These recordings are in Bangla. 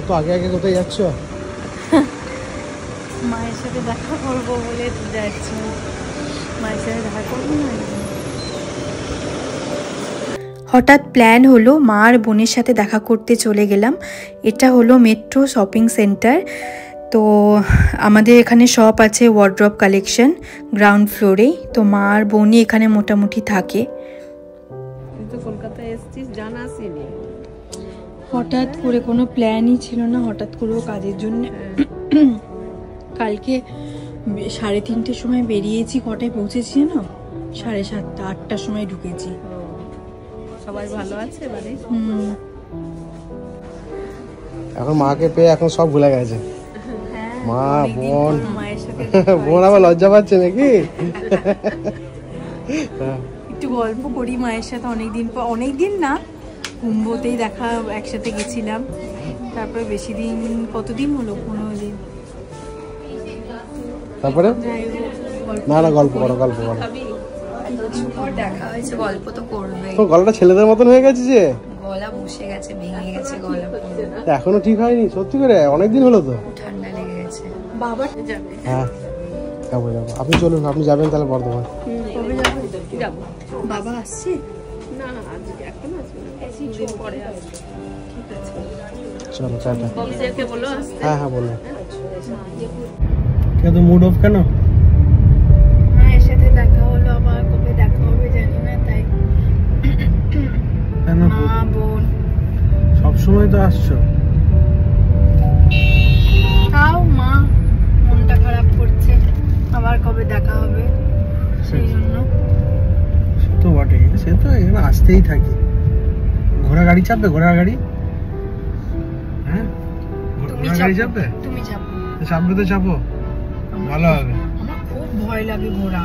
তো আগে আগে কোথায় যাচ্ছ? মায়ের সাথে দেখা করবো বলে যাচ্ছি। মায়ের সাথে দেখা করবো না। হঠাৎ প্ল্যান হলো মা আর বোনের সাথে দেখা করতে চলে গেলাম। এটা হলো মেট্রো শপিং সেন্টার। তো আমাদের এখানে শপ আছে ওয়ার্ড্রপ কালেকশন গ্রাউন্ড ফ্লোরেই। তো মা আর বোনই এখানে মোটামুটি থাকে। কলকাতায় এসেছিস জানা আসেনি? হঠাৎ করে কোনো প্ল্যানই ছিল না, হঠাৎ করেও কাজের জন্য। কালকে 3:30টার সময় বেরিয়েছি। কটায় পৌঁছেছি না? 7:30 8টার সময় ঢুকেছি। সবাই ভালো আছে বাড়ি? এখন মাকে পেয়ে এখন সব ভুলে গেছে। মা বোন বোন আবার লজ্জা পাচ্ছে নাকি? একটু গল্প করি মায়ের সাথে। অনেকদিন না, কুম্ভতেই দেখা একসাথে গেছিলাম। তারপরে বেশি দিন, কতদিন হলো? 15 দিন। তারপরে না না গল্প করো, গল্প করো। দেখা হয়েছে, গল্প তো করবে। তো গলাটা ছেলেদের মতন হয়ে গেছে যে, গলা বসে গেছে, ভেঙে গেছে গলা। এখনো ঠিক হয়নি? সত্যি করে অনেকদিন হলো তো। ঠান্ডা লেগে গেছে। বাবা যাবে? হ্যাঁ যাবো যাবো। আপনি চলুন, আপনি যাবেন তাহলে বর্ধমান? কবে যাবে? যাবো। বাবা আসছে? না আজকে এখন আসবে না, কিছুদিন পরে আসবে। ঠিক আছে, চলো টাটা। ববিদেরকে বলো আসতে। হ্যাঁ হ্যাঁ বলুন। কেন মুড অফ কেন? মায়ের সাথে দেখা হলো, আবার কবে দেখা হবে জানি না, তাই। কেন? মা বোন সবসময় তো আসছো। তাও মা মনটা খারাপ করছে, আবার কবে দেখা হবে সেই জন্য। সে তো বটে, সে তো এখানে আসতেই থাকি। ঘোড়া গাড়ি চাপবে? ঘোড়া গাড়ি? হ্যাঁ ঘোড়া গাড়ি চাপবে? তুমি যাবো? চাপবে তো চাপো, ভালো হবে। আমার খুব ভয় লাগে ঘোড়া।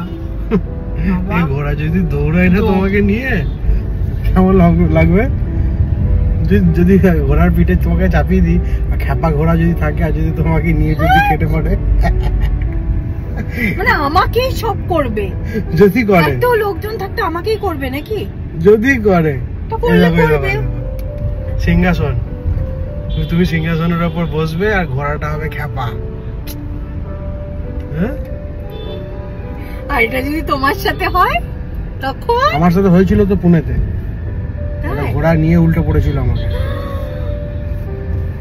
এই ঘোড়া যদি দৌড়ায় না তোমাকে নিয়ে, কেমন লাগবে? যদি ঘোড়ার পিঠে তোমাকে চাপিয়ে দিই, আর খ্যাপা ঘোড়া যদি থাকে, আর যদি তোমাকে নিয়ে যদি কেটে পড়ে, মানে আমাকেই সব করবে। যদি করে, এত লোকজন থাকতে আমাকেই করবে নাকি? যদি করে তো করলে করবে। সিংহাসন, তুমি সিংহাসনের উপর বসবে আর ঘোড়াটা হবে খ্যাপা। হ্যাঁ, আর এটা যদি তোমার সাথে হয় তখন? আমার সাথে হয়েছিল তো পুনেতে, ঘোড়া নিয়ে উল্টে পড়েছিল আমাকে।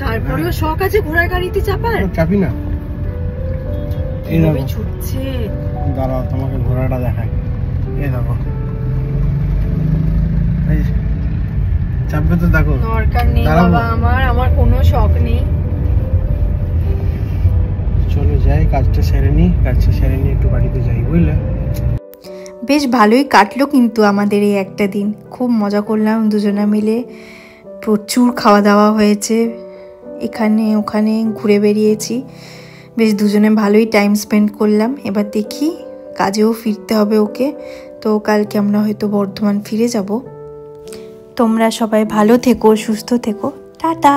তারপরেও শখ আছে ঘোড়ার গাড়িতে চাপার? চাপি না। এই দেখো ছুটছে, দাঁড়াও তোমাকে ঘোড়াটা দেখায়। এই দেখো, এই চাপবে তো, দেখো। দরকার নেই বাবা, আমার কোনো শখ নেই। চলো যাই, কাজটা সেরে নিই, কাজটা সেরে নিয়ে একটু বাড়িতে যাই, বুঝলে? বেশ ভালোই কাটলো কিন্তু আমাদের এই একটা দিন। খুব মজা করলাম দুজনা মিলে, প্রচুর খাওয়া দাওয়া হয়েছে, এখানে ওখানে ঘুরে বেরিয়েছি। বেশ দুজনে ভালোই টাইম স্পেন্ড করলাম। এবার দেখি, কাজেও ফিরতে হবে ওকে, তো কালকে আমরা হয়তো বর্ধমান ফিরে যাব। তোমরা সবাই ভালো থেকো, সুস্থ থেকো, টাটা।